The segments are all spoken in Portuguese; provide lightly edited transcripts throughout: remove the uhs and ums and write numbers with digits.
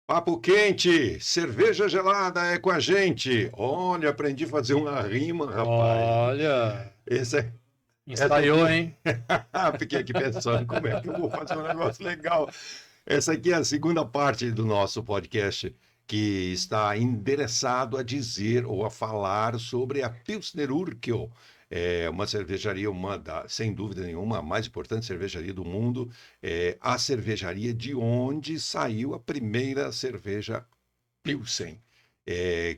Papo quente, cerveja gelada é com a gente. Olha, aprendi a fazer uma rima, rapaz. Olha, Esse é... ensaiou, aqui... hein? Fiquei aqui pensando como é que eu vou fazer um negócio legal. Essa aqui é a segunda parte do nosso podcast, que está endereçado a dizer ou a falar sobre a Pilsner Urquell. É uma cervejaria, sem dúvida nenhuma, a mais importante cervejaria do mundo, a cervejaria de onde saiu a primeira cerveja Pilsen,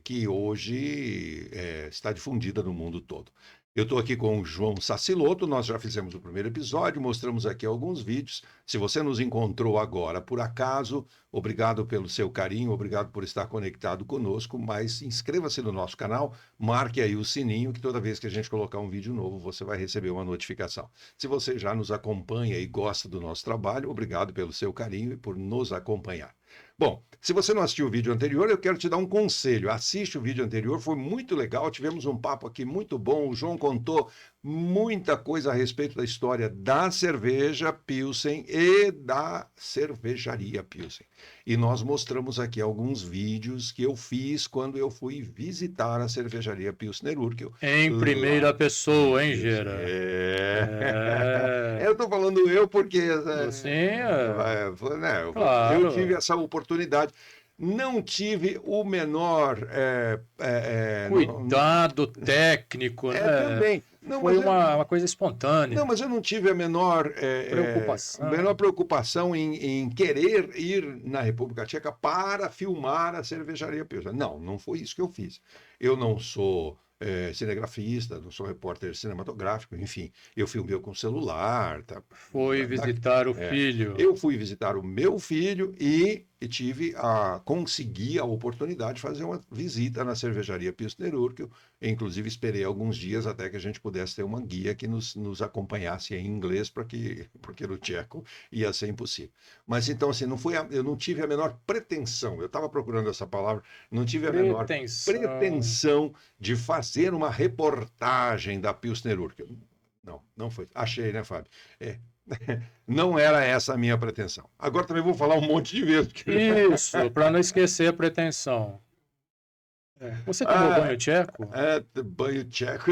que hoje está difundida no mundo todo. Eu estou aqui com o João Saciloto, nós já fizemos o primeiro episódio, mostramos aqui alguns vídeos. Se você nos encontrou agora por acaso, obrigado pelo seu carinho, obrigado por estar conectado conosco, mas inscreva-se no nosso canal, marque aí o sininho, que toda vez que a gente colocar um vídeo novo, você vai receber uma notificação. Se você já nos acompanha e gosta do nosso trabalho, obrigado pelo seu carinho e por nos acompanhar. Bom, se você não assistiu o vídeo anterior, eu quero te dar um conselho. Assiste o vídeo anterior, foi muito legal, tivemos um papo aqui muito bom, o João contou muita coisa a respeito da história da cerveja Pilsen e da cervejaria Pilsen. E nós mostramos aqui alguns vídeos que eu fiz quando eu fui visitar a cervejaria Pilsner Urquell. Em primeira pessoa, hein, Gera? Eu estou falando porque... Claro. Eu tive essa oportunidade. Não tive o menor... cuidado técnico, né? Também. Não, foi uma coisa espontânea. Não, mas eu não tive a menor preocupação em querer ir na República Tcheca para filmar a cervejaria Pilsen. Não foi isso que eu fiz. Eu não sou cinegrafista, não sou repórter cinematográfico, enfim, eu filmei com celular. Foi visitar o filho. Eu fui visitar o meu filho e consegui a oportunidade de fazer uma visita na cervejaria Pilsner Urquell. Inclusive esperei alguns dias até que a gente pudesse ter uma guia que nos acompanhasse em inglês, porque no tcheco ia ser impossível. Mas então assim, eu não tive a menor pretensão, eu estava procurando essa palavra, não tive a menor pretensão de fazer uma reportagem da Pilsner Urquell. Não foi. Achei, né, Fábio? Não era essa a minha pretensão. Agora também vou falar um monte de vezes. Isso, para não esquecer a pretensão. Você tomou banho tcheco? Banho tcheco.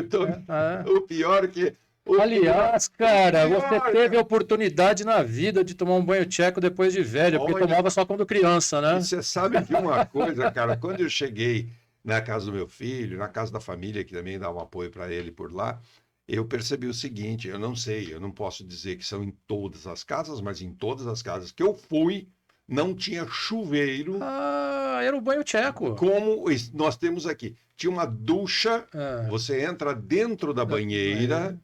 O pior é que... Aliás, cara, você teve a oportunidade na vida de tomar um banho tcheco depois de velho, porque tomava só quando criança, né? E você sabe de uma coisa, cara, quando eu cheguei na casa do meu filho, na casa da família, que também dá um apoio para ele por lá, eu percebi o seguinte, eu não sei, eu não posso dizer que são em todas as casas, mas em todas as casas que eu fui, não tinha chuveiro. Era o banho tcheco. Como nós temos aqui. Tinha uma ducha, você entra dentro da banheira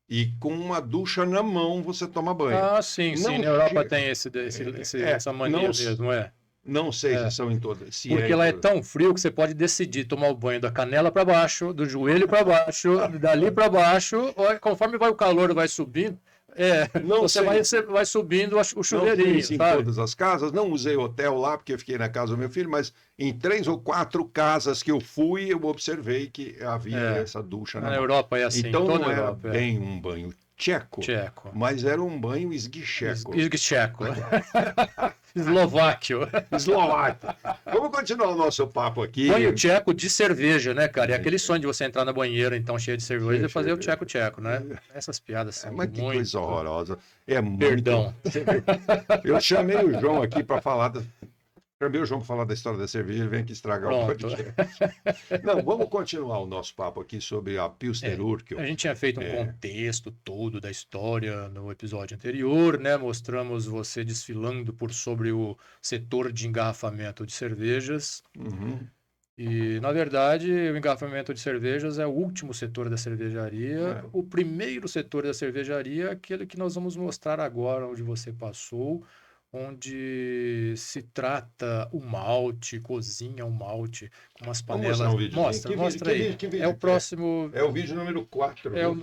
e com uma ducha na mão você toma banho. Sim. Na Europa tem essa mania mesmo, Não sei se são em todas. Porque lá é tão frio que você pode decidir tomar o banho da canela para baixo, do joelho para baixo, dali para baixo, conforme o calor vai subindo, você vai subindo o chuveirinho. Não sei em todas as casas, não usei hotel lá porque eu fiquei na casa do meu filho, mas em 3 ou 4 casas que eu fui, eu observei que havia essa ducha na Europa é assim. Então não era bem um banho tcheco, mas era um banho esguicheco. Eslováquio. Vamos continuar o nosso papo aqui. Banho tcheco de cerveja, né, cara? É aquele sonho de você entrar na banheira, então, cheia de cerveja e fazer o tcheco, né? Essas piadas são Mas que coisa horrorosa. Perdão. Eu chamei o João aqui para falar Chamei o João para falar da história da cerveja, ele vem aqui estragar o podcast. Não, vamos continuar o nosso papo aqui sobre a Pilsner Urquell. A gente tinha feito um contexto todo da história no episódio anterior, né? Mostramos você desfilando por sobre o setor de engarrafamento de cervejas. E, na verdade, o engarrafamento de cervejas é o último setor da cervejaria. O primeiro setor da cervejaria é aquele que nós vamos mostrar agora, onde você passou, onde se trata o malte, cozinha o malte com umas panelas. Mostra aí. É o próximo. É o vídeo número 4. É o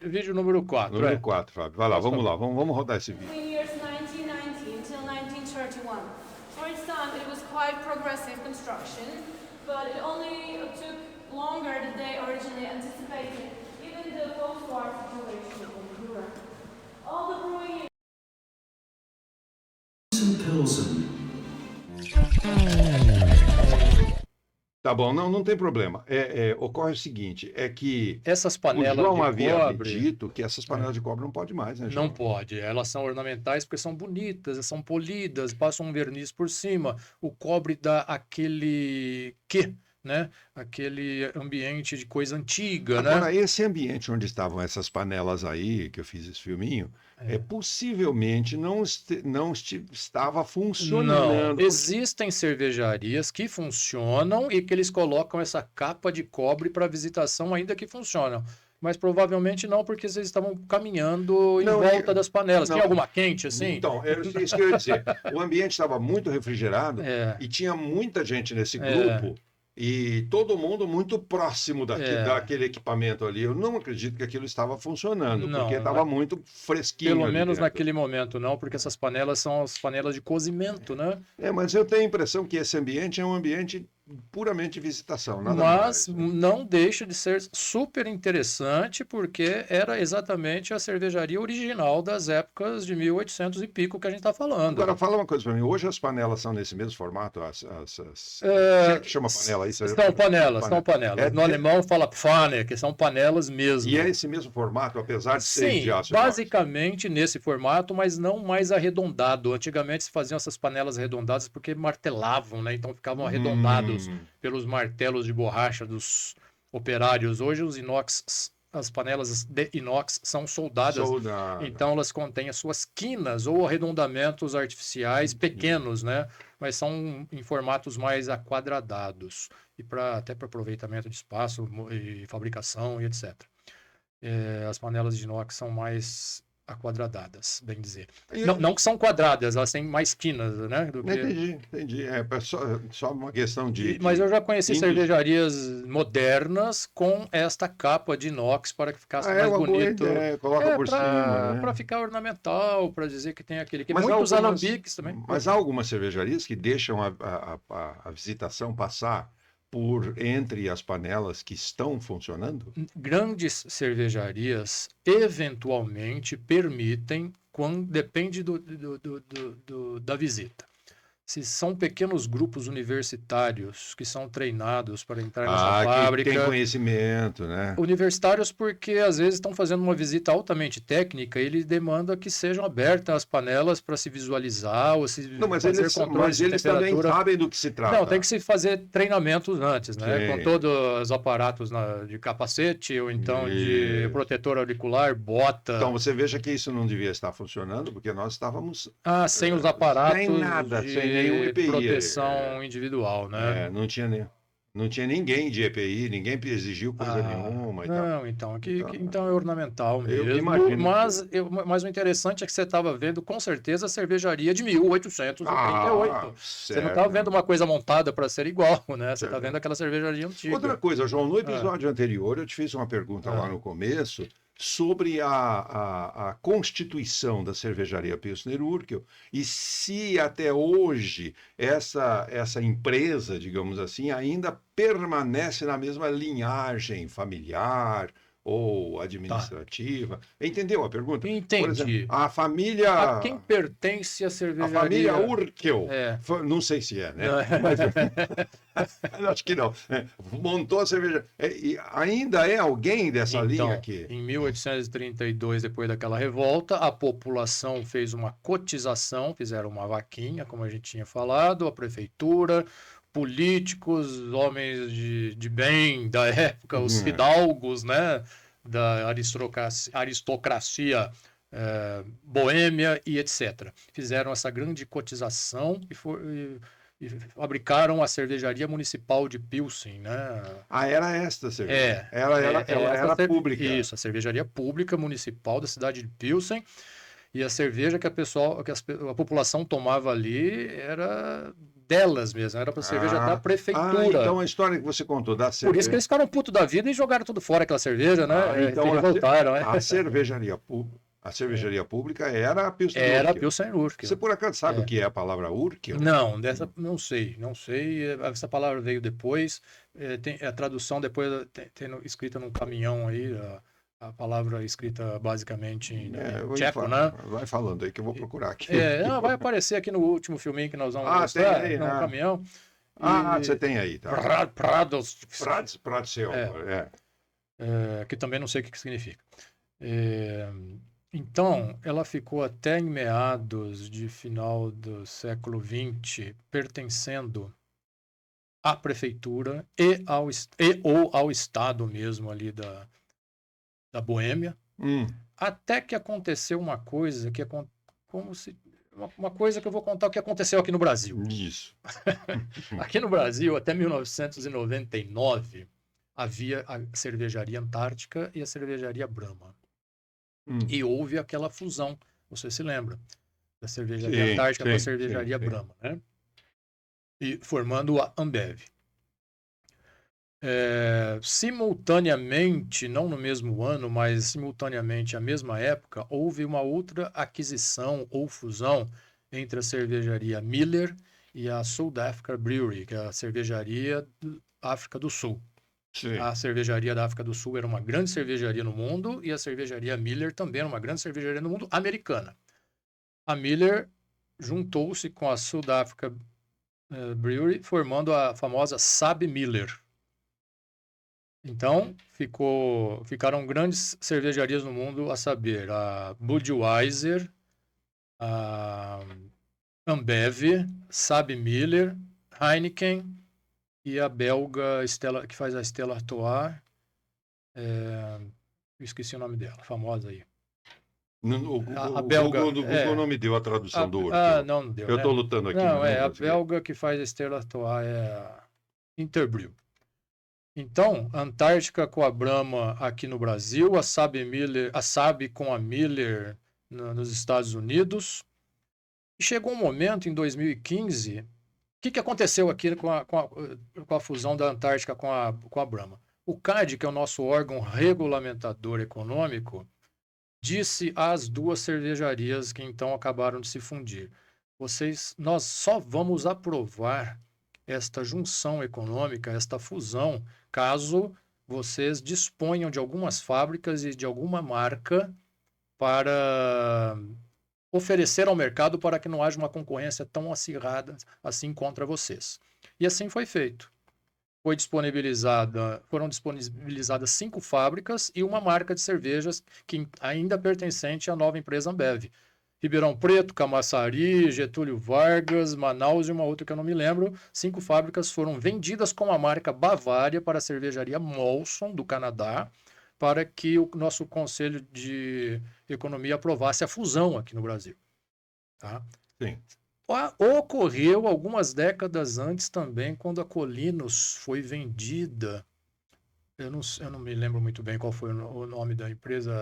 vídeo número 4. Número 4, Fábio. Vai lá, vamos lá, vamos rodar esse vídeo. Years 1919 until 1931. For its time, it was quite progressive construction, but it only took longer than they originally anticipated, given the post-war situation in Europe. All the brewing Pilsen. Tá bom, não tem problema. Ocorre o seguinte, é que Essas o panelas João de havia cobre dito que essas panelas de cobre não pode mais, né, João? não pode. Elas são ornamentais porque são bonitas, são polidas, passam um verniz por cima. O cobre dá aquele quê, né? Aquele ambiente de coisa antiga, Agora, né? esse ambiente onde estavam essas panelas aí, que eu fiz esse filminho, possivelmente não estava Não, funcionando. existem cervejarias que funcionam e que eles colocam essa capa de cobre para visitação ainda que funcionam. Mas provavelmente não, porque eles estavam caminhando em Não, volta das panelas. não. Tinha alguma quente assim? Então, é isso que eu ia dizer. O ambiente estava muito refrigerado É. e tinha muita gente nesse É. grupo e todo mundo muito próximo daquele equipamento ali. Eu não acredito que aquilo estava funcionando, Não, porque estava muito fresquinho Pelo ali menos dentro. naquele momento não, porque essas panelas são as panelas de cozimento, né? Mas eu tenho a impressão que esse ambiente é um ambiente puramente de visitação, nada Mas mais. não deixa de ser super interessante, porque era exatamente a cervejaria original das épocas de 1800 e pico que a gente está falando. Agora, fala uma coisa para mim. Hoje as panelas são nesse mesmo formato? Que chama panela aí? São panelas. No alemão fala Pfanne, que são panelas mesmo. E é esse mesmo formato, apesar de ser Sim, de aço basicamente nesse formato, mas não mais arredondado. Antigamente se faziam essas panelas arredondadas porque martelavam, né? Então ficavam arredondados pelos martelos de borracha dos operários. Hoje os inox, as panelas de inox são soldadas, então elas contêm as suas quinas ou arredondamentos artificiais pequenos, né? Mas são em formatos mais aquadradados e até para aproveitamento de espaço e fabricação e etc. As panelas de inox são mais aquadradadas, bem dizer. Não que são quadradas, elas têm mais quinas, né? Entendi. É só uma questão Mas eu já conheci cervejarias modernas com esta capa de inox para que ficasse mais bonito. Coloca por cima, né? Para ficar ornamental, para dizer que tem aquele... Mas muitos alambiques também. Mas há algumas cervejarias que deixam a visitação passar por entre as panelas que estão funcionando? Grandes cervejarias eventualmente permitem, depende da visita. Se são pequenos grupos universitários que são treinados para entrar nessa fábrica... que tem conhecimento, né? Universitários porque às vezes estão fazendo uma visita altamente técnica e ele demanda que sejam abertas as panelas para se visualizar ou se fazer controles de temperatura. Mas eles também sabem do que se trata. Não, tem que se fazer treinamentos antes, né? Com todos os aparatos de capacete ou então de protetor auricular, bota. Então você veja que isso não devia estar funcionando porque nós estávamos... sem os aparatos sem nada, sem nenhum EPI. Proteção individual, né? Não tinha ninguém de EPI, ninguém exigiu coisa nenhuma. Então é ornamental mesmo. Mas o interessante é que você estava vendo, com certeza, a cervejaria de 1838. Você não estava vendo uma coisa montada para ser igual, né? Você está vendo aquela cervejaria antiga. Outra coisa, João, no episódio anterior eu te fiz uma pergunta lá no começo sobre a constituição da cervejaria Pilsner Urquell e se até hoje essa empresa, digamos assim, ainda permanece na mesma linhagem familiar ou administrativa. Entendeu a pergunta? Entendi. Por exemplo, a família... A quem pertence a cervejaria? A família Urquell. Não sei se é, né? Mas, acho que não. Montou a cerveja. E ainda é alguém dessa linha aqui? Em 1832, depois daquela revolta, a população fez uma cotização, fizeram uma vaquinha, como a gente tinha falado, a prefeitura, políticos, homens de bem da época, os fidalgos, né, da aristocracia boêmia e etc. Fizeram essa grande cotização e fabricaram a cervejaria municipal de Pilsen, né? Era esta cerveja? Ela era pública. Isso, a cervejaria pública municipal da cidade de Pilsen. E a cerveja que a população tomava ali era delas mesmo, era para cerveja da prefeitura. Então a história que você contou da cerveja... Por isso que eles ficaram putos da vida e jogaram tudo fora aquela cerveja, né? Então revoltaram, a cervejaria A cervejaria pública era a Pilsen Era a Urquell. Pilsen Urquell. Você por acaso sabe o que é a palavra Urquell? Não, não sei. Essa palavra veio depois. Tem a tradução depois tem escrita num caminhão aí, a palavra escrita basicamente em tcheco, né? Vai falando aí que eu vou procurar aqui. Não, vai aparecer aqui no último filminho que nós vamos tem mostrar, aí, num caminhão. Você tem aí, tá? Prados. Que também não sei o que significa. Então, ela ficou até em meados de final do século XX pertencendo à prefeitura ou ao estado mesmo ali da Boêmia, até que aconteceu uma coisa uma coisa que eu vou contar o que aconteceu aqui no Brasil. Isso. Aqui no Brasil, até 1999, havia a cervejaria Antártica e a cervejaria Brahma. E houve aquela fusão, você se lembra, da cervejaria Antártica com a cervejaria Brahma, né? E formando a Ambev. Simultaneamente, não no mesmo ano, mas simultaneamente à mesma época, houve uma outra aquisição ou fusão entre a cervejaria Miller e a South Africa Brewery, que é a cervejaria da África do Sul. Sim. A cervejaria da África do Sul era uma grande cervejaria no mundo e a cervejaria Miller também era uma grande cervejaria no mundo americana. A Miller juntou-se com a South Africa Brewery, formando a famosa SAB-Miller. Então, ficaram grandes cervejarias no mundo, a saber, a Budweiser, a Ambev, SAB-Miller, Heineken e a belga Stella, que faz a Stella Artois. Eu esqueci o nome dela, famosa aí. A belga. O Google não me deu a tradução do Urquell. Não deu. Eu estou lutando aqui. Não, a belga que faz a Stella Artois é a Interbrew. Então, Antártica com a Brahma aqui no Brasil, a SAB com a Miller nos Estados Unidos. E chegou um momento, em 2015, o que aconteceu aqui com a fusão da Antártica com a Brahma? O CAD, que é o nosso órgão regulamentador econômico, disse às duas cervejarias que então acabaram de se fundir: nós só vamos aprovar esta junção econômica, esta fusão, caso vocês disponham de algumas fábricas e de alguma marca para oferecer ao mercado para que não haja uma concorrência tão acirrada assim contra vocês. E assim foi feito. Foram disponibilizadas 5 fábricas e uma marca de cervejas que ainda pertencente à nova empresa Ambev. Ribeirão Preto, Camaçari, Getúlio Vargas, Manaus e uma outra que eu não me lembro. 5 fábricas foram vendidas com a marca Bavária para a cervejaria Molson, do Canadá, para que o nosso Conselho de Economia aprovasse a fusão aqui no Brasil. Tá? Sim. Ocorreu algumas décadas antes também, quando a Colinos foi vendida. Eu não me lembro muito bem qual foi o nome da empresa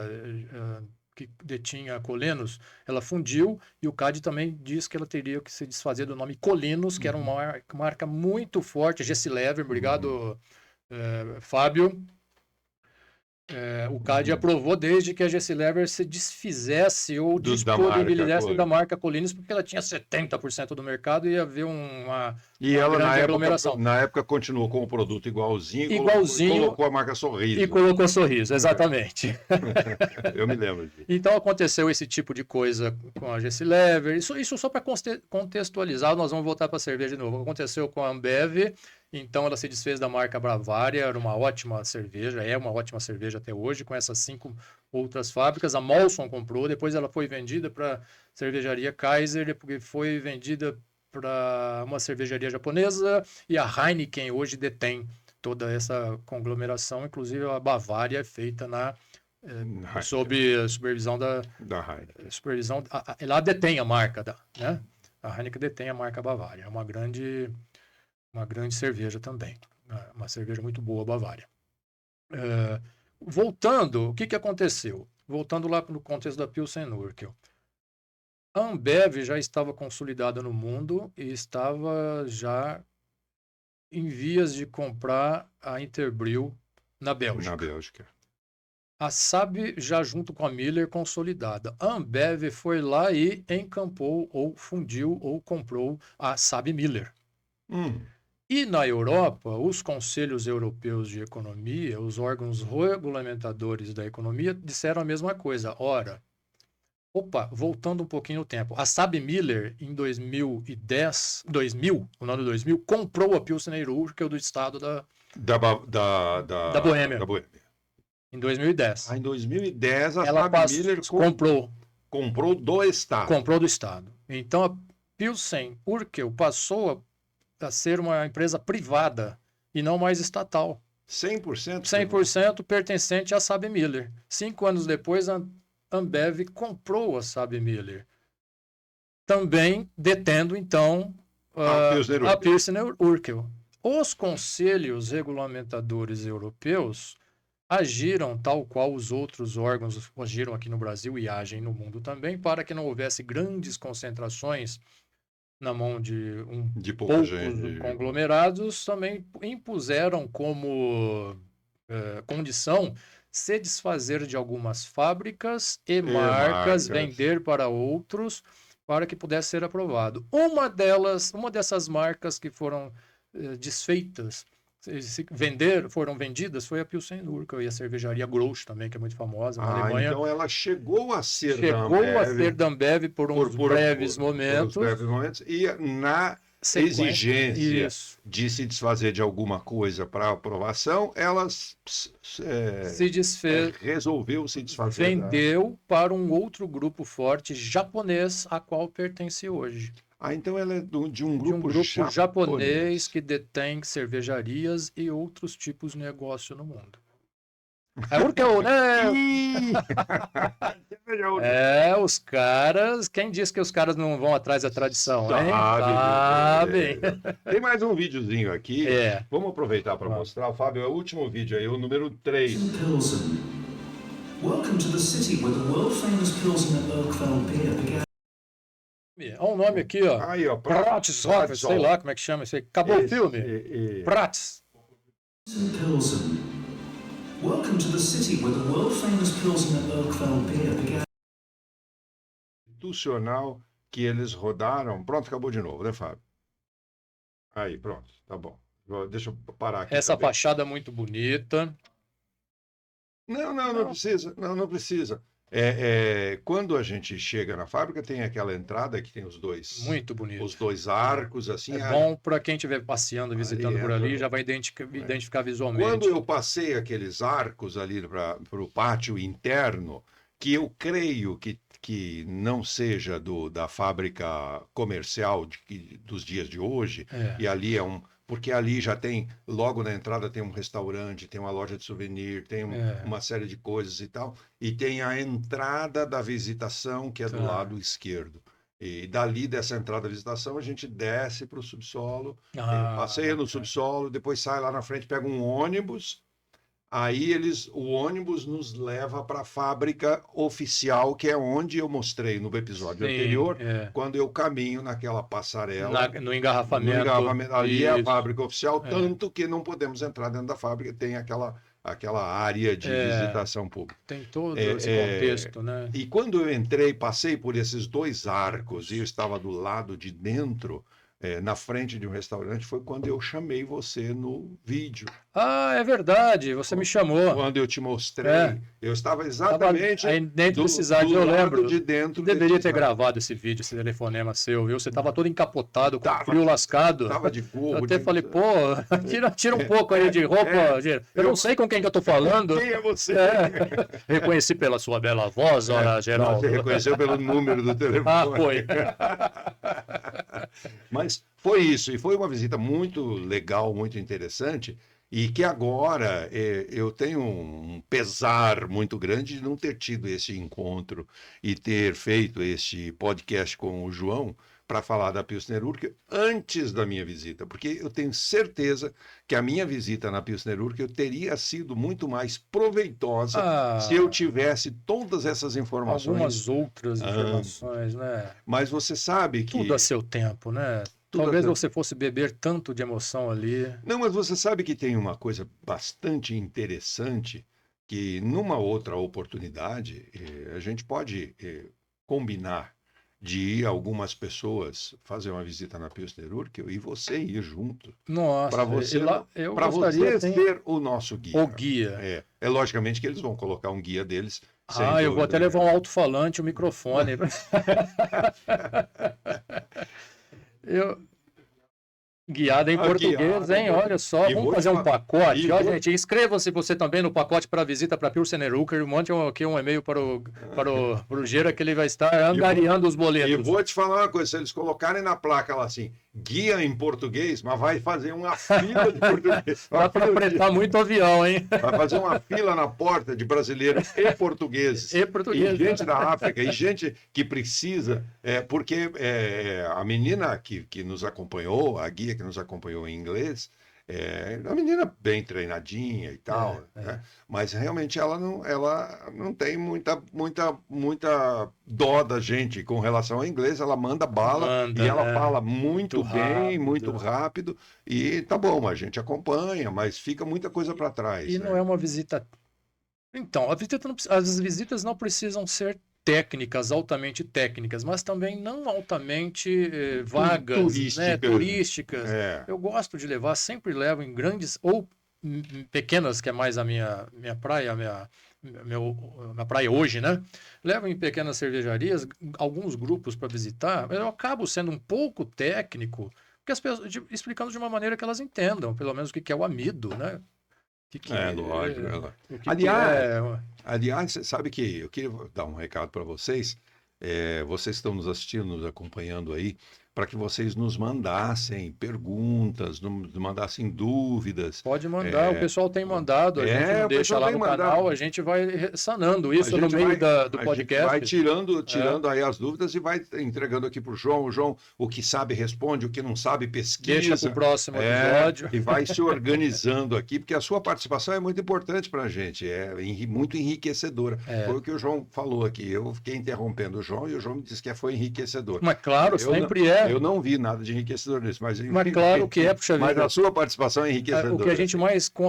que detinha a Colinos. Ela fundiu e o CAD também disse que ela teria que se desfazer do nome Colinos, que era uma marca muito forte. Gessilever, obrigado, Fábio. O CAD aprovou desde que a Gessilever se desfizesse ou disponibilizasse da marca Colinos, porque ela tinha 70% do mercado e ia haver uma grande aglomeração. Na época continuou com o produto igualzinho. E colocou a marca Sorriso. E colocou Sorriso, exatamente. Eu me lembro disso. Então aconteceu esse tipo de coisa com a Gessilever. Isso só para contextualizar, nós vamos voltar para a cerveja de novo. Aconteceu com a Ambev. Então ela se desfez da marca Bavária, era uma ótima cerveja, é uma ótima cerveja até hoje, com essas 5 outras fábricas. A Molson comprou, depois ela foi vendida para a cervejaria Kaiser, depois foi vendida para uma cervejaria japonesa, e a Heineken hoje detém toda essa conglomeração, inclusive a Bavária é feita sob a supervisão da Heineken. Ela detém a marca, né? A Heineken detém a marca Bavária, é uma grande cerveja também. Uma cerveja muito boa, Bavária. Voltando, o que aconteceu? Voltando lá no contexto da Pilsen Urquell. A Ambev já estava consolidada no mundo e estava já em vias de comprar a Interbrew na Bélgica. A SAB já junto com a Miller consolidada. A Ambev foi lá e encampou, ou fundiu, ou comprou a SAB Miller. E na Europa, os conselhos europeus de economia, os órgãos regulamentadores da economia, disseram a mesma coisa. Ora, voltando um pouquinho no tempo, a SAB Miller, em 2000, no ano 2000, comprou a Pilsner Urquell do estado da Boêmia. Da Boêmia. Em 2010. Em 2010, a ela SAB Miller comprou do estado. Comprou do estado. Então, a Pilsen Urquell passou a ser uma empresa privada e não mais estatal. 100%? 100% pertencente à SAB Miller. 5 anos depois, a Ambev comprou a SAB Miller. Também detendo, então, a Pilsner Urquell. Os conselhos regulamentadores europeus agiram tal qual os outros órgãos agiram aqui no Brasil e agem no mundo também, para que não houvesse grandes concentrações na mão de poucos conglomerados, também impuseram como condição se desfazer de algumas fábricas e marcas, vender para outros, para que pudesse ser aprovado. Uma dessas marcas que foram desfeitas, foram vendidas, foi a Pilsen Urquell e a cervejaria Grolsch também, que é muito famosa na Alemanha. Então ela chegou a ser da Ambev por uns breves momentos. E na exigência de se desfazer de alguma coisa para aprovação, ela se desfez, resolveu se desfazer. Vendeu para um outro grupo forte japonês, a qual pertence hoje. Então ela é de um grupo japonês que detém cervejarias e outros tipos de negócio no mundo. É Urquell, né? Os caras... Quem disse que os caras não vão atrás da tradição, hein? Sabem. Tem mais um videozinho aqui. Vamos aproveitar para mostrar. Fábio, é o último vídeo aí, o número 3. Welcome to the city where the world-famous Pilsner Urquell beer began. Olha o nome aqui, ó. Aí, ó. Prates, sei lá como é que chama isso aí. Acabou o filme. Prates. Welcome to the city where the world-famous Pilsner Urquell beer began. Institucional que eles rodaram. Pronto, acabou de novo, né, Fábio? Aí, pronto, tá bom. Deixa eu parar aqui. Essa fachada é muito bonita. Não precisa. Não precisa. Quando a gente chega na fábrica, tem aquela entrada que tem os dois. Muito bonito. Os dois arcos, assim. É bom para quem estiver passeando, visitando por ali, já vai identificar visualmente. Quando eu passei aqueles arcos ali para o pátio interno, que eu creio que não seja da fábrica comercial dos dias de hoje, e ali porque ali já tem, logo na entrada tem um restaurante, tem uma loja de souvenir, tem uma série de coisas e tal, e tem a entrada da visitação, que é do lado esquerdo. E dali dessa entrada da visitação, a gente desce para o subsolo, passeia no subsolo, depois sai lá na frente, pega um ônibus. Aí o ônibus nos leva para a fábrica oficial, que é onde eu mostrei no episódio anterior, quando eu caminho naquela passarela. No engarrafamento. Ali é a fábrica oficial, tanto que não podemos entrar dentro da fábrica, tem aquela área de visitação pública. Tem todo esse contexto, né? E quando eu entrei, passei por esses dois arcos e eu estava do lado de dentro, na frente de um restaurante, foi quando eu chamei você no vídeo. É verdade, você me chamou. Quando eu te mostrei, eu estava exatamente dentro desse cidade, eu lembro. De dentro. Deveria ter gravado esse vídeo, esse telefonema seu, viu? Você estava todo encapotado, com frio lascado. Tava de gorro. Eu até falei, tira um pouco aí de roupa. Eu não sei com quem que eu tô falando. Quem é você? Reconheci pela sua bela voz, ora, Geraldo. Você reconheceu pelo número do telefone. Foi. Mas foi isso, e foi uma visita muito legal, muito interessante, e que agora eu tenho um pesar muito grande de não ter tido esse encontro e ter feito este podcast com o João para falar da Pilsner Urquell antes da minha visita, porque eu tenho certeza que a minha visita na Pilsner Urquell teria sido muito mais proveitosa se eu tivesse todas essas informações. Algumas outras informações, né? Mas você sabe que... Tudo a seu tempo, né? Talvez você fosse beber tanto de emoção ali. Não, mas você sabe que tem uma coisa bastante interessante que numa outra oportunidade a gente pode combinar de ir algumas pessoas fazer uma visita na Pilsner Urquell e você ir junto. Nossa, Para você, eu para gostaria você ser o nosso guia. o guia. É logicamente que eles vão colocar um guia deles. sem Eu vou dúvida até levar um alto-falante, um microfone. Guiada em português, guiada, hein? Olha só, e vamos vou fazer te um falar- pacote. e Ó, vou- gente, inscreva-se você também no pacote para visita para Pilsner Urquell. Mande aqui um e-mail para o Gera que ele vai estar angariando os E boletos. vou te falar uma coisa, se eles colocarem na placa lá assim, guia em português, mas vai fazer uma fila de português. Dá para apretar muito avião, hein? Vai fazer uma fila na porta de brasileiros e portugueses. E portugueses. E gente da África, e gente que precisa, porque a menina que nos acompanhou, a guia que nos acompanhou em inglês, uma menina bem treinadinha e tal, né? Mas realmente ela não tem muita dó da gente com relação ao inglês, ela manda bala e ela fala muito bem, muito rápido, e tá bom, a gente acompanha, mas fica muita coisa para trás. E né? não é uma visita. Então, as visitas não precisam ser técnicas, altamente técnicas, mas também não altamente vagas, né, turísticas. Eu gosto de levar, sempre levo em grandes ou pequenas, que é mais a minha praia, minha praia hoje, né? Levo em pequenas cervejarias, alguns grupos para visitar, eu acabo sendo um pouco técnico, porque as pessoas, explicando de uma maneira que elas entendam, pelo menos o que é o amido, né? Lógico. Aliás, você sabe que eu queria dar um recado para vocês. Vocês estão nos assistindo, nos acompanhando aí, para que vocês nos mandassem perguntas, nos mandassem dúvidas. Pode mandar, o pessoal tem mandado, a gente não deixa lá no canal, a gente vai sanando isso no meio do podcast. A gente vai tirando aí as dúvidas e vai entregando aqui para o João. O João, o que sabe responde, o que não sabe pesquisa. Deixa para o próximo episódio. E vai se organizando aqui, porque a sua participação é muito importante para a gente, muito enriquecedora. Foi o que o João falou aqui, eu fiquei interrompendo o João e o João me disse que foi enriquecedor. Mas claro, sempre é. Eu não vi nada de enriquecedor nisso, mas claro que é, puxa vida. Mas a sua participação é enriquecedora.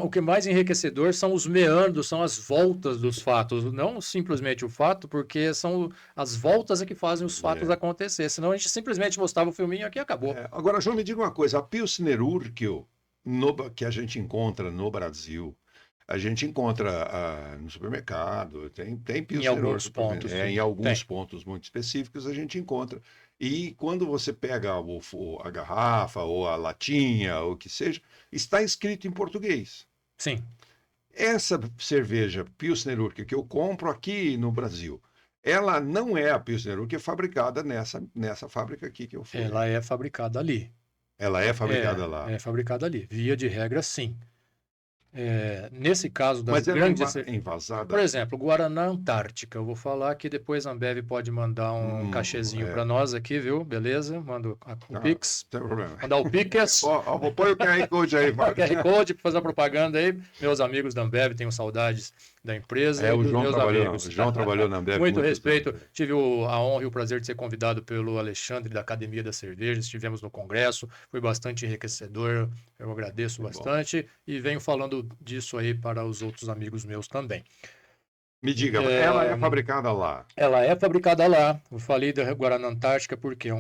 O que mais enriquecedor são os meandros, são as voltas dos fatos, não simplesmente o fato, porque são as voltas que fazem os fatos acontecer. Senão a gente simplesmente mostrava o filminho aqui e acabou. Agora, João, me diga uma coisa, a Pilsner Urquell, que a gente encontra no Brasil, a gente encontra no supermercado, tem Pilsner em alguns pontos. Em alguns pontos muito específicos a gente encontra. E quando você pega a garrafa ou a latinha, ou o que seja, está escrito em português. Sim. Essa cerveja Pilsner Urquell que eu compro aqui no Brasil, ela não é a Pilsner Urquell fabricada nessa fábrica aqui que eu fui. Ela é fabricada ali. Ela é fabricada lá. É fabricada ali. Via de regra, sim. Nesse caso das Mas grandes... envasada. Por exemplo, Guaraná Antártica. Eu vou falar que depois a Ambev pode mandar um cachezinho para nós aqui, viu? Beleza? Manda o Pix. Não tem problema. Mandar o Pix. Vou pôr o QR Code aí. O QR Code para fazer a propaganda aí. Meus amigos da Ambev, tenho saudades da empresa. O João meus amigos. O João trabalhou na Ambev. Muito respeito. Tive a honra e o prazer de ser convidado pelo Alexandre da Academia da Cerveja. Estivemos no congresso. Foi bastante enriquecedor. Eu agradeço bastante. E venho falando disso aí para os outros amigos meus também. Me diga, ela é fabricada lá? Ela é fabricada lá. Eu falei da Guaraná Antártica porque é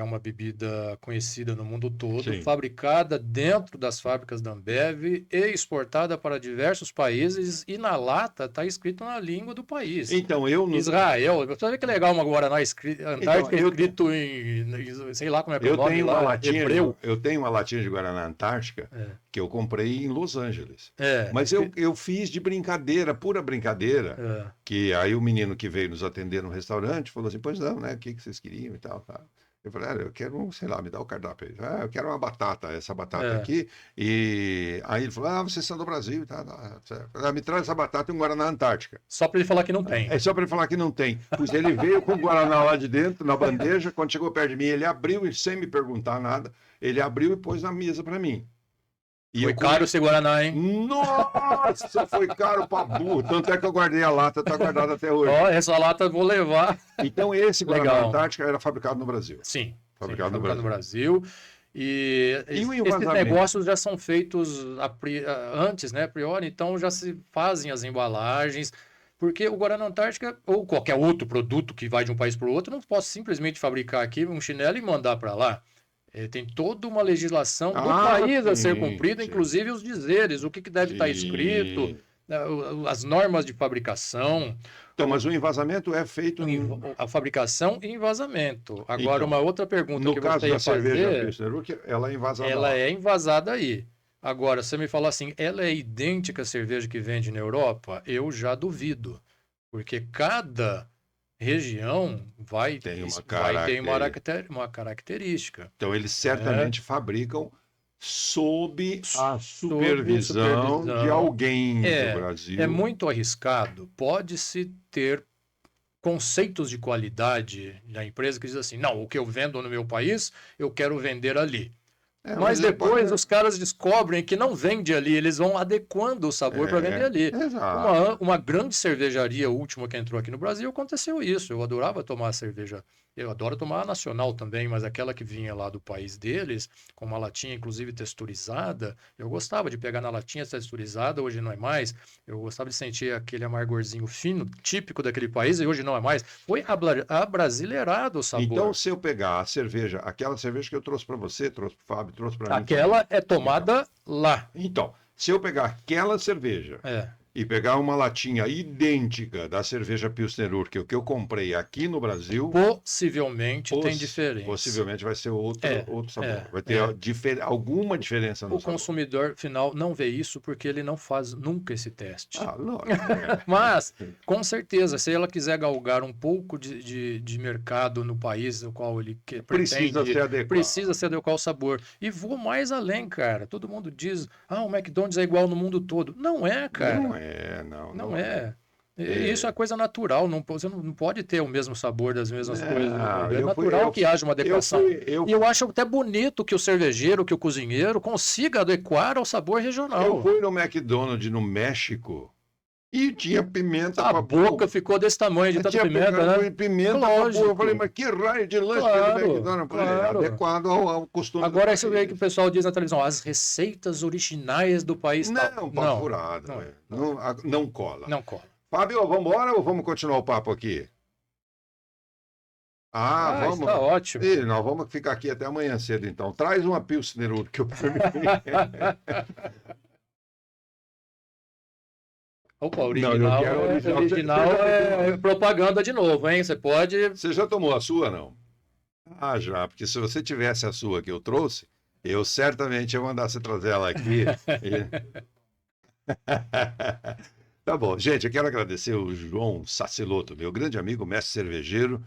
uma bebida conhecida no mundo todo, fabricada dentro das fábricas da Ambev e exportada para diversos países, e na lata está escrito na língua do país. Então, Israel. Você vê que legal uma Guaraná Antártica escrito em sei lá como é que é o nome lá, hebreu. Eu tenho uma latinha de Guaraná Antártica que eu comprei em Los Angeles. Mas eu fiz de brincadeira, pura brincadeira. Que aí o menino que veio nos atender no restaurante falou assim, pois não, né? O que vocês queriam e tal. Eu falei, eu quero, sei lá, me dá o cardápio aí. Eu quero uma batata, essa batata aqui. E aí ele falou, vocês são do Brasil e tal. Me traz essa batata e um Guaraná Antártica. Só para ele falar que não tem. Só para ele falar que não tem. Pois ele veio com o Guaraná lá de dentro, na bandeja, quando chegou perto de mim, ele abriu, e sem me perguntar nada, ele abriu e pôs na mesa para mim. Foi caro esse Guaraná, hein? Nossa, foi caro pra burro. Tanto é que eu guardei a lata, tá guardada até hoje. Essa lata eu vou levar. Então esse Guaraná Antártica era fabricado no Brasil. Sim. Fabricado no Brasil. E o esses envasamento? negócios já são feitos antes, né, a priori, então já se fazem as embalagens, porque o Guaraná Antártica, ou qualquer outro produto que vai de um país para o outro, não posso simplesmente fabricar aqui um chinelo e mandar para lá. Tem toda uma legislação do país a ser cumprida, inclusive os dizeres, o que deve estar escrito, as normas de fabricação. Então, mas o envasamento é feito... A fabricação e envasamento. Agora, Então, uma outra pergunta no que caso você ia da cerveja fazer, Pilsner Urquell, ela é envasada ela lá. é envasada aí. Agora, você me fala assim, ela é idêntica à cerveja que vende na Europa? Eu já duvido. Porque cada região vai ter uma característica. Então, eles certamente fabricam sob a supervisão de alguém do Brasil. É muito arriscado. Pode-se ter conceitos de qualidade da empresa que diz assim, não, o que eu vendo no meu país, eu quero vender ali. Mas depois os caras descobrem que não vende ali, eles vão adequando o sabor para vender ali. Uma grande cervejaria última que entrou aqui no Brasil, aconteceu isso. Eu adorava tomar cerveja. Eu adoro tomar a nacional também, mas aquela que vinha lá do país deles, com uma latinha inclusive texturizada, eu gostava de pegar na latinha texturizada, hoje não é mais. Eu gostava de sentir aquele amargorzinho fino, típico daquele país, e hoje não é mais. Foi abrasileirado o sabor. Então, se eu pegar a cerveja, aquela cerveja que eu trouxe para você, trouxe para o Fábio, trouxe para mim... Aquela é tomada lá. Então, se eu pegar aquela cerveja... e pegar uma latinha idêntica da cerveja Pilsner Urquell que eu comprei aqui no Brasil... Possivelmente tem diferença. Possivelmente vai ser outro sabor. Vai ter alguma diferença no sabor. O consumidor final não vê isso porque ele não faz nunca esse teste. Lógico. Mas, com certeza, se ela quiser galgar um pouco de mercado no país no qual ele precisa se adequar ao sabor. E vou mais além, cara. Todo mundo diz, o McDonald's é igual no mundo todo. Não é, cara. Não é. Isso é coisa natural, você não pode ter o mesmo sabor das mesmas coisas. É natural que haja uma adequação. E eu acho até bonito que o cervejeiro, que o cozinheiro consiga adequar ao sabor regional. Eu fui no McDonald's no México e tinha pimenta. A boca ficou desse tamanho de tanta pimenta, né? Pimenta. Eu falei, mas que raio de lanche do McDonald's? Adequado ao costume. Agora isso aí que o pessoal diz na televisão, as receitas originais do país. Não, papo furado. Não cola. Não cola. Fábio, vamos embora ou vamos continuar o papo aqui? Vamos. Está ótimo. Nós vamos ficar aqui até amanhã cedo, então. Traz uma Pilsner Urquell para mim. Opa, original é propaganda de novo, hein? Você pode... Você já tomou a sua, não? Já, porque se você tivesse a sua que eu trouxe, eu certamente ia mandar você trazer ela aqui. Tá bom, gente, eu quero agradecer o João Saciloto, meu grande amigo, mestre cervejeiro,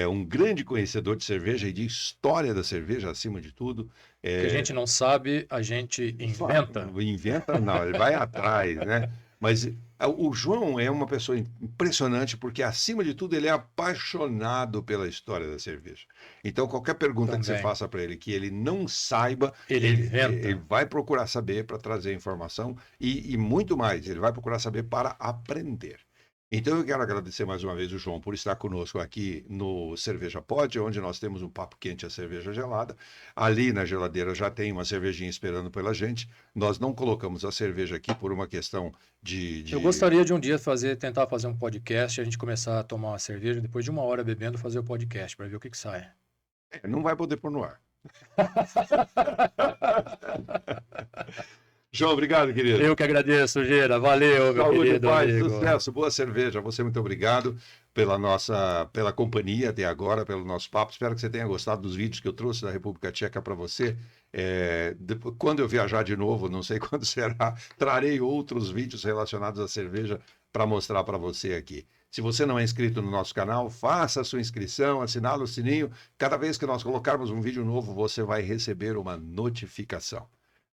um grande conhecedor de cerveja e de história da cerveja, acima de tudo. Que a gente não sabe, a gente inventa. Inventa não, ele vai atrás, né? Mas o João é uma pessoa impressionante porque, acima de tudo, ele é apaixonado pela história da cerveja. Então, qualquer pergunta que você faça para ele que ele não saiba, ele vai procurar saber para trazer informação e muito mais, ele vai procurar saber para aprender. Então, eu quero agradecer mais uma vez o João por estar conosco aqui no Cerveja Pod, onde nós temos um papo quente e a cerveja gelada. Ali na geladeira já tem uma cervejinha esperando pela gente. Nós não colocamos a cerveja aqui por uma questão de... Eu gostaria de um dia tentar fazer um podcast, a gente começar a tomar uma cerveja, depois de 1 hora bebendo, fazer o podcast, para ver o que sai. Não vai poder pôr no ar. João, obrigado, querido. Eu que agradeço, Gera. Valeu, meu Saúde, querido paz, amigo. Sucesso, boa cerveja. Você, muito obrigado pela companhia até agora, pelo nosso papo. Espero que você tenha gostado dos vídeos que eu trouxe da República Tcheca para você. Quando eu viajar de novo, não sei quando será, trarei outros vídeos relacionados à cerveja para mostrar para você aqui. Se você não é inscrito no nosso canal, faça a sua inscrição, assinala o sininho. Cada vez que nós colocarmos um vídeo novo, você vai receber uma notificação.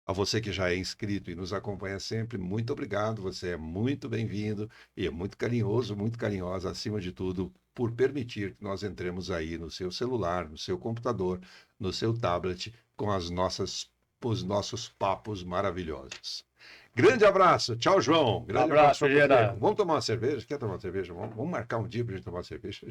A você que já é inscrito e nos acompanha sempre, muito obrigado, você é muito bem-vindo e é muito carinhoso, muito carinhosa, acima de tudo, por permitir que nós entremos aí no seu celular, no seu computador, no seu tablet, com os nossos papos maravilhosos. Grande abraço, tchau, João. Grande abraço. Vamos tomar uma cerveja? Quer tomar uma cerveja? Vamos marcar um dia para a gente tomar uma cerveja?